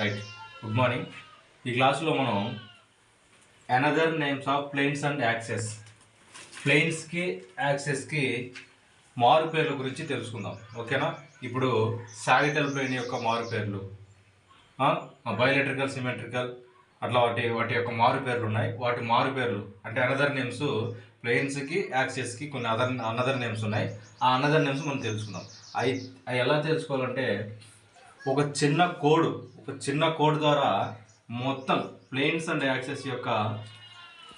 Right. Good morning. ఈ క్లాస్లో మనం another names of planes and axes, ప్లేన్స్కి యాక్సెస్కి మారు పేర్ల గురించి తెలుసుకుందాం. ఓకేనా? ఇప్పుడు సాగిటల్ ప్లేన్ యొక్క మారు పేర్లు, బయోలెట్రికల్, సిమెట్రికల్, అట్లా వాటి యొక్క మారు పేర్లు ఉన్నాయి. వాటి మారు పేర్లు అంటే అనదర్ నేమ్స్, ప్లేన్స్కి యాక్సెస్కి కొన్ని అనదర్ నేమ్స్ ఉన్నాయి. ఆ అనదర్ నేమ్స్ మనం తెలుసుకుందాం. అవి ఎలా తెలుసుకోవాలంటే ఒక చిన్న కోడ్ ద్వారా మొత్తం ప్లేన్స్ అండ్ యాక్సెస్ యొక్క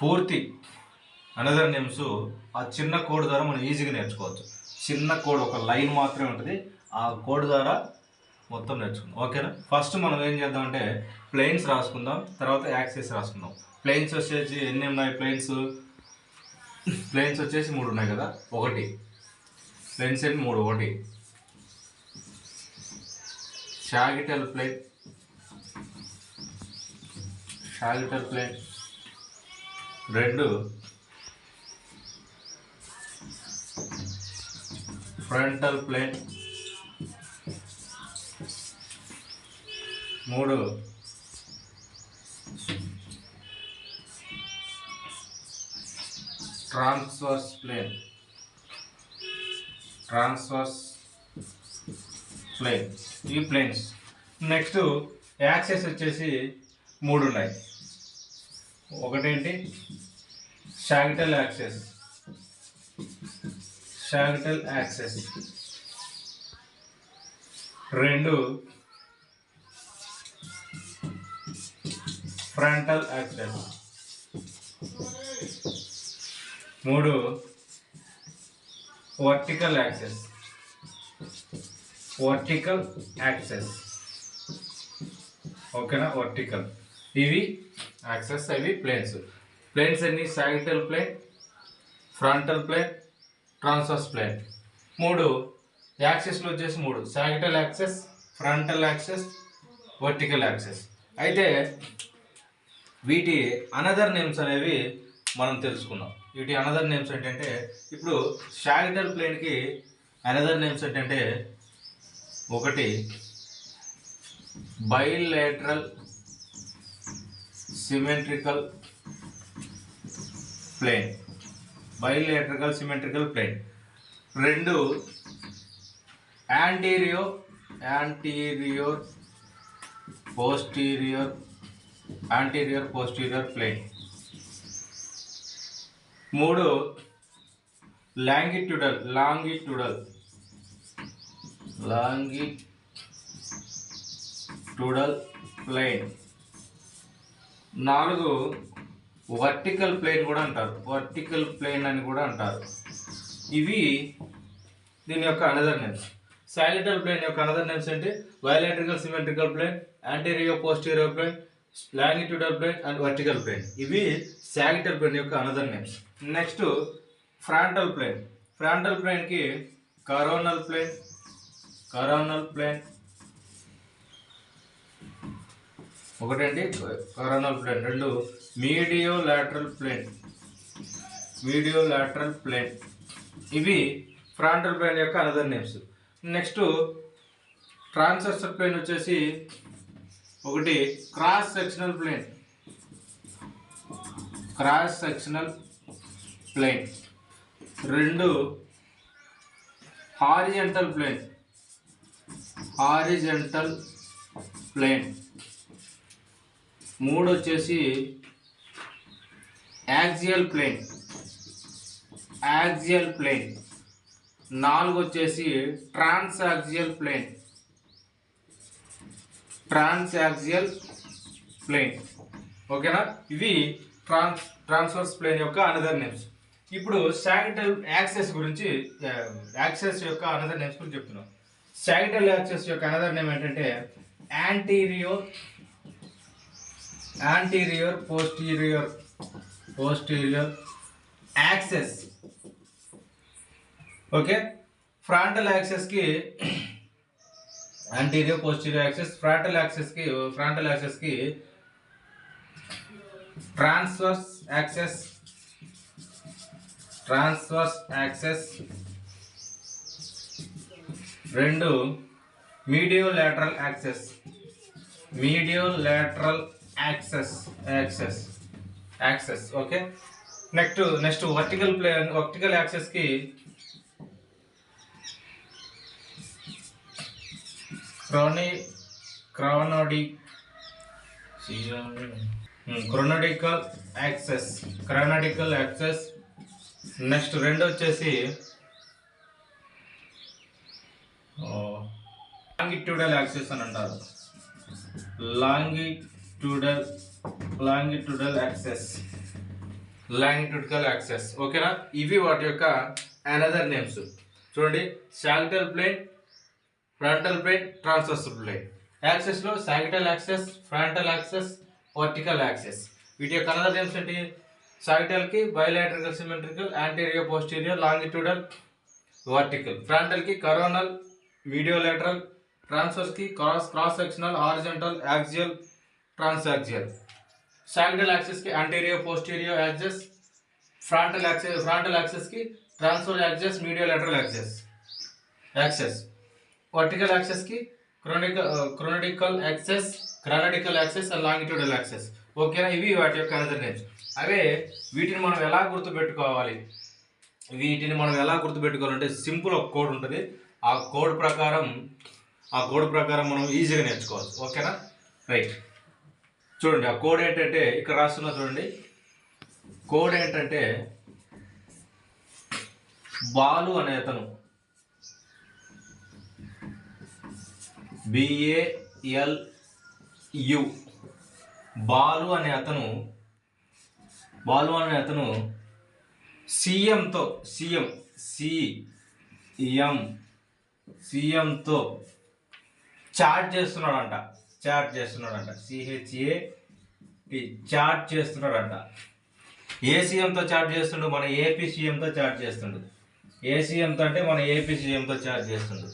పూర్తి అనదర్ నేమ్స్ ఆ చిన్న కోడ్ ద్వారా మనం ఈజీగా నేర్చుకోవచ్చు. చిన్న కోడ్, ఒక లైన్ మాత్రమే ఉంటుంది. ఆ కోడ్ ద్వారా మొత్తం నేర్చుకుందాం. ఓకేనా? ఫస్ట్ మనం ఏం చేద్దామంటే ప్లేన్స్ రాసుకుందాం, తర్వాత యాక్సెస్ రాసుకుందాం. ప్లేన్స్ వచ్చేసి ఎన్ని ఉన్నాయి? ప్లేన్స్ వచ్చేసి 3 ఉన్నాయి కదా. ప్లేన్స్ ఎన్ని? 3. ఒకటి సాగిటల్ ప్లేన్, రెండు ఫ్రంటల్ ప్లేన్, 3 ట్రాన్స్వర్స్ ప్లేన్. ఇవి ప్లేన్స్. నెక్స్ట్ యాక్సెస్ వచ్చేసి 3 ఉన్నాయి. ఒకటేంటి? Sagittal axes. రెండు ఫ్రంటల్ యాక్సెస్. 3 vertical axes. ఓకేనా? వర్టికల్. ఇవి యాక్సెస్, ఇవి ప్లేన్స్. ప్లేన్స్ అన్ని sagittal plane, frontal plane, transverse plane. 3 యాక్సెస్లు వచ్చేసి 3 sagittal axes, frontal axes, vertical axes. అయితే వీటి అనదర్ నేమ్స్ అనేవి మనం తెలుసుకుందాం. వీటి అనదర్ నేమ్స్ ఏంటంటే, ఇప్పుడు సాగిటల్ ప్లేన్కి అనదర్ నేమ్స్ ఏంటంటే, ఒకటి బైలేటరల్ సిమెట్రికల్ ప్లేన్. రెండు anterior posterior plane. 3 longitudinal plane. 4 vertical plane అని కూడా అంటారు. ఇవి దీని యొక్క అనదర్ నేమ్స్. సాగిటల్ ప్లేన్ యొక్క అనదర్ నేమ్స్ ఏంటి? Bilateral symmetrical plane, anterior posterior plane, longitudinal plane and vertical plane. ఇవి సాగిటల్ ప్లేన్ యొక్క అనదర్ నేమ్స్. నెక్స్ట్ ఫ్రంటల్ ప్లేన్కి కరోనల్ ప్లేన్. ఒకటండి coronal plane. 2 mediolateral plane. ఇవి ఫ్రంటల్ ప్లేన్ యొక్క another names. Next transversal plane వచ్చేసి ఒకటి cross sectional plane. 2 horizontal plane. 3 వచ్చేసి axial plane. 4 వచ్చేసి ట్రాన్సాక్సియల్ ప్లేన్. ఓకేనా? ఇవి ట్రాన్స్వర్స్ ప్లేన్ యొక్క అనదర్ నేమ్స్. ఇప్పుడు సాగిటల్ యాక్సెస్ యొక్క అనదర్ నేమ్స్ గురించి చెప్తున్నాం. సాగిటల్ యాక్సెస్ యొక్క అనదర్ నేమ్ ఏంటంటే anterior posterior axes. Okay. Frontal యాక్సెస్కి యాంటీరియర్ పోస్టీరియర్ యాక్సెస్. ఫ్రంటల్ యాక్సెస్కి transverse axes. 2 mediolateral axes. Mediolateral axes okay. Next vertical axes కి క్రోనడికల్ యాక్సెస్. నెక్స్ట్ రెండు వచ్చేసి లాంగిట్యూడల్ యాక్సెస్ అని అంటారు. లాంగిట్యూడల్ యాక్సెస్ ఓకేనా. ఇవి వాటి యొక్క అనదర్ నేమ్స్. చూడండి, sagittal plane, frontal plane, transversal plane. Axes లో sagittal axes, frontal axes, vertical axes. వీటి యొక్క అనదర్ నేమ్స్ ఏంటి? సాగిటల్ కి bilateral symmetrical, antero posterior, longitudinal, vertical. Frontal కి కరోనల్, మీడియోలాటరల్. ట్రాన్స్వర్స్ కి cross sectional, horizontal, axial, transaxial. Sagittal axes కి antero postero axes. Frontal axes కి transverse axes, mediolateral axes. Vertical axes కి క్రోనడికల్ axes and longitudinal axes. ఓకేనా. ఇవి వాటి యొక్క అనదర్ నేమ్స్. అవే వీటిని మనం ఎలా గుర్తుపెట్టుకోవాలి? అంటే సింపుల్ ఒక కోడ్ ఉంటుంది. ఆ కోడ్ ప్రకారం మనం ఈజీగా నేర్చుకోవచ్చు. ఓకేనా, రైట్. చూడండి, ఆ కోడ్ ఏంటంటే ఇక్కడ రాస్తున్నా చూడండి. కోడ్ ఏంటంటే బాలు అనే అతను, BALU, బాలు అనే అతను సీఎంతో చాట్ చేస్తున్నాడంట. చాట్ చేస్తున్నాడంట. ఏ సీఎంతో చాట్ చేస్తుండు? మన ఏపీ సీఎంతో చాట్ చేస్తుండు. ఏ సీఎంతో అంటే మన ఏపీ సీఎంతో చాట్ చేస్తుండు.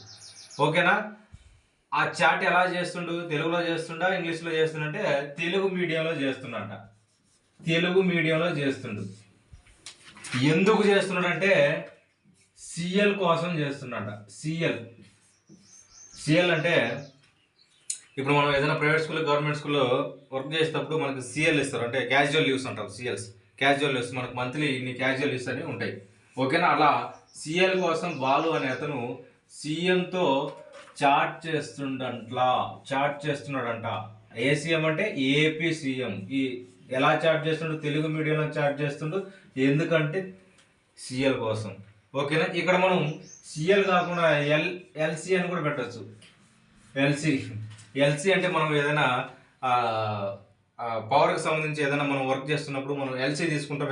ఓకేనా. ఆ చాట్ ఎలా చేస్తుండు? తెలుగులో చేస్తుండా, ఇంగ్లీష్లో చేస్తుండే? తెలుగు మీడియంలో చేస్తుండు. ఎందుకు చేస్తున్నాడంటే సిఎల్ కోసం చేస్తున్నాడ. సిఎల్ అంటే ఇప్పుడు మనం ఏదైనా ప్రైవేట్ స్కూల్, గవర్నమెంట్ స్కూల్లో వర్క్ చేసేటప్పుడు మనకి సిఎల్ ఇస్తారు. అంటే క్యాజువల్ లీవ్స్ అంటారు. క్యాజువల్ లీవ్స్ మనకు మంత్లీ ఇన్ని క్యాజువల్ లీవ్స్ అని ఉంటాయి. ఓకేనా. అలా సిఎల్ కోసం బాలు అనే అతను సీఎంతో చాట్ చేస్తున్నాడంట. ఏ సీఎం అంటే ఏపీ సీఎం. ఎలా చాట్ చేస్తుండు? తెలుగు మీడియంలో చాట్ చేస్తుండు. ఎందుకంటే సిఎల్ కోసం. ఓకేనా. ఇక్కడ మనం సిఎల్ కాకుండా ఎల్సి అని కూడా పెట్టచ్చు. ఎల్సి అంటే మనం ఏదైనా పవర్కి సంబంధించి ఏదైనా మనం వర్క్ చేస్తున్నప్పుడు మనం ఎల్సి తీసుకుంటాం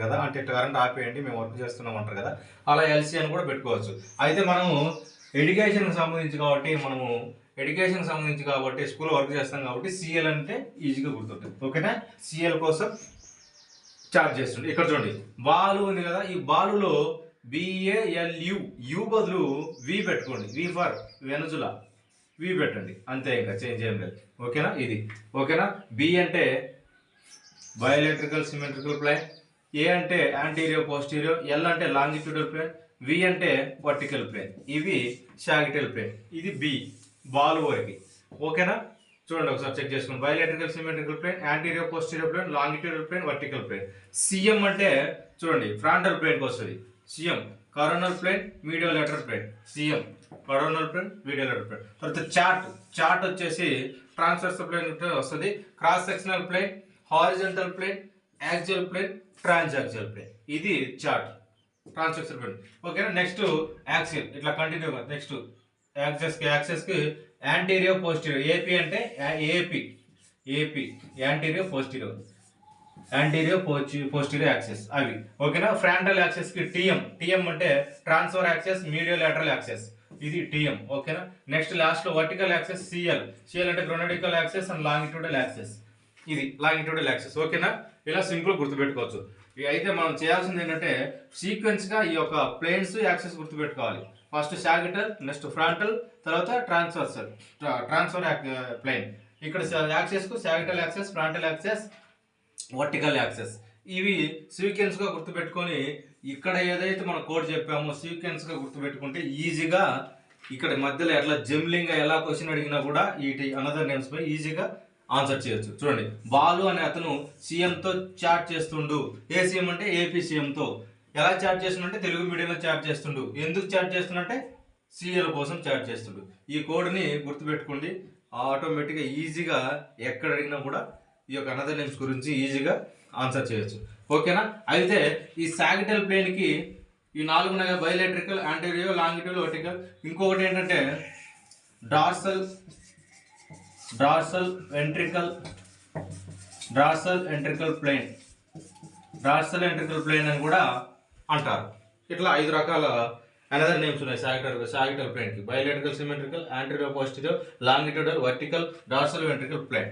కదా. అంటే కరెంట్ ఆపేయండి, మేము వర్క్ చేస్తున్నాం అంటారు కదా. అలా ఎల్సి అని కూడా పెట్టుకోవచ్చు. అయితే మనము ఎడ్యుకేషన్కి సంబంధించి కాబట్టి స్కూల్లో వర్క్ చేస్తాం కాబట్టి సిఎల్ అంటే ఈజీగా గుర్తుంటుంది. ఓకేనా. సిఎల్ కోసం చార్జ్ చేస్తుండే. ఇక్కడ చూడండి, బాలు ఉంది కదా. ఈ బాలులో BALU, యు బదులు వి పెట్టుకోండి. వి ఫర్ వెనుజులా, వి పెట్టండి అంతే, ఇంకా చేంజ్ ఏం లేదు. ఓకేనా. ఇది ఓకేనా. బి అంటే బయోఎలక్ట్రికల్ సిమెట్రికల్ ప్లేన్, ఏ అంటే యాంటీరియో పోస్టీరియో, ఎల్ అంటే లాంగిట్యూడల్ ప్లేన్, వి అంటే వర్టికల్ ప్లేన్. ఇవి సాగిటల్ ప్లేన్. ఇది బి బాలు వరకు. ఓకేనా. చూడండి ఒకసారి చెక్ చేసుకోండి. Bioelectrical symmetrical plane, antero postero plane, longitudinal plane, vertical plane. CM అంటే చూడండి ఫ్రంటల్ ప్లేన్కి వస్తుంది. CM coronal plane, mediolateral plane. CM coronal plane, mediolateral plane. తర్వాత చార్ట్ వచ్చేసి ట్రాన్స్వర్సల్ ప్లేన్ వస్తుంది. Cross sectional plane, horizontal plane, axial plane, transaxial plane. ఇది chart, ట్రాన్సాక్సియల్ plane. ఓకేనా. Next axial, ఇట్లా కంటిన్యూగా. నెక్స్ట్ యాక్సెస్ కి యాంటీరియో పోస్టీరియో. ఏపీ అంటే ఏపీ యాంటీరియో పోస్టీరియో యాక్సెస్ అవి. ఓకేనా. ఫ్రంటల్ యాక్సెస్ కి టీఎం అంటే ట్రాన్స్ఫర్ యాక్సెస్, మీడియోలాటరల్ యాక్సెస్. ఇది టీఎం. ఓకేనా. నెక్స్ట్ లాస్ట్ లో వర్టికల్ యాక్సెస్ సిఎల్ అంటే క్రోనడికల్ యాక్సెస్ అండ్ లాంగిట్యూడల్ యాక్సెస్. ఇది లాంగిట్యూడల్ యాక్సెస్. ఓకేనా. ఇలా సింపుల్ గుర్తుపెట్టుకోవచ్చు. అయితే మనం చేయాల్సింది ఏంటంటే సీక్వెన్స్ గా ఈ యొక్క ప్లేన్స్ యాక్సెస్ గుర్తుపెట్టుకోవాలి. ఫస్ట్ సాగిటల్, నెక్స్ట్ ఫ్రంటల్, తర్వాత ట్రాన్స్ఫర్ ప్లేన్. ఇక్కడ యాక్సెస్ కు sagittal axes, frontal axes, vertical axes. ఇవి సీక్వెన్స్ గా గుర్తుపెట్టుకొని ఇక్కడ ఏదైతే మనం కోడ్ చెప్పామో సీక్వెన్స్ గా గుర్తుపెట్టుకుంటే ఈజీగా ఇక్కడ మధ్యలో ఎట్లా జంబ్లింగ్ ఎలా క్వశ్చన్ అడిగినా కూడా వీటి అనదర్ నేమ్స్ పై ఈజీగా ఆన్సర్ చేయొచ్చు. చూడండి, బాలు అనే అతను సీఎంతో చాట్ చేస్తుండు. ఏ సీఎం అంటే ఏపీ సీఎంతో. ఎలా చాట్ చేస్తుండే? తెలుగు మీడియంలో చాట్ చేస్తుండు. ఎందుకు చాట్ చేస్తుండే? సీఎల్ కోసం చాట్ చేస్తుండు. ఈ కోడ్ని గుర్తుపెట్టుకోండి, ఆటోమేటిక్గా ఈజీగా ఎక్కడ అడిగినా కూడా ఈ యొక్క అనదర్ నేమ్స్ గురించి ఈజీగా ఆన్సర్ చేయొచ్చు. ఓకేనా? అయితే ఈ సాగిటల్ ప్లేన్కి ఈ 4 ఉన్నాయి: బైలెట్రికల్, యాంటీరియో, లాంగిట్యూడ్, వర్టికల్. ఇంకొకటి ఏంటంటే dorsal ventricle plane. Dorsal ventricle plane అని కూడా అంటారు. ఇట్లా 5 రకాల అనదర్ నేమ్స్ ఉన్నాయి సాగిటల్ ప్లేన్కి: bilateral, symmetrical, anterior posterior, longitudinal, vertical, dorsal ventricle plane.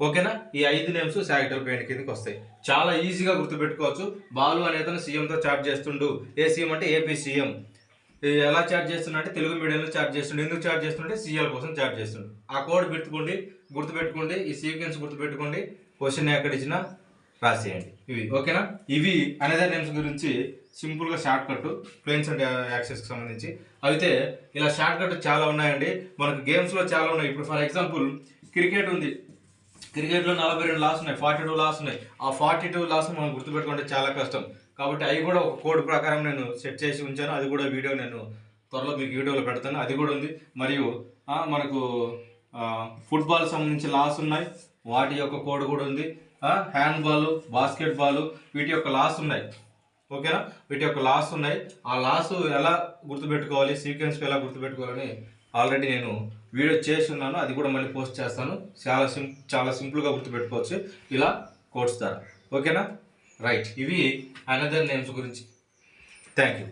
ఓకేనా? ఈ 5 నేమ్స్ సాగిటల్ ప్లేన్ కిందకి వస్తాయి. చాలా ఈజీగా గుర్తుపెట్టుకోవచ్చు. బాలు అనేతను సీఎంతో చాట్ చేస్తుండు. ఏ సీఎం అంటే ఏపీ సీఎం. ఎలా చాట్ చేస్తుండే? తెలుగు మీడియంలో చాట్ చేస్తుండే. ఎందుకు చాట్ చేస్తుండే? సీఎల్ కోసం చాట్ చేస్తుండే. ఆ కోడ్ గుర్తుపెట్టుకోండి, ఈ సీక్వెన్స్ గుర్తుపెట్టుకోండి. క్వశ్చన్ ఎక్కడ ఇచ్చినా రాసేయండి. ఇవి ఓకేనా? ఇవి అనదర్ నేమ్స్ గురించి సింపుల్గా షార్ట్ కట్ ప్లేన్స్ అండ్ యాక్సెస్కి సంబంధించి. అయితే ఇలా షార్ట్ కట్ చాలా ఉన్నాయండి. మనకు గేమ్స్లో చాలా ఉన్నాయి. ఇప్పుడు ఫర్ ఎగ్జాంపుల్ క్రికెట్ ఉంది. క్రికెట్లో 42 లాస్ ఉన్నాయి, 42 లాస్ ఉన్నాయి. ఆ 42 లాస్ మనం గుర్తుపెట్టుకుంటే చాలా కష్టం. కాబట్టి అవి కూడా ఒక కోడ్ ప్రకారం నేను సెట్ చేసి ఉంచాను. అది కూడా వీడియో నేను త్వరలో మీకు వీడియోలో పెడతాను. అది కూడా ఉంది. మరియు మనకు ఫుట్బాల్ సంబంధించి లాస్ ఉన్నాయి, వాటి యొక్క కోడ్ కూడా ఉంది. హ్యాండ్బాల్, బాస్కెట్బాల్, వీటి యొక్క లాస్ ఉన్నాయి. ఓకేనా? వీటి యొక్క లాస్ ఉన్నాయి. ఆ లాస్ ఎలా గుర్తుపెట్టుకోవాలి, సీక్వెన్స్ ఎలా గుర్తుపెట్టుకోవాలని ఆల్రెడీ నేను వీడియో చేసి ఉన్నాను. అది కూడా మళ్ళీ పోస్ట్ చేస్తాను. చాలా సింపుల్గా గుర్తుపెట్టుకోవచ్చు ఇలా కోడ్స్ ద్వారా. ఓకేనా? రైట్, ఇవి అనదర్ నేమ్స్ గురించి. Thank you.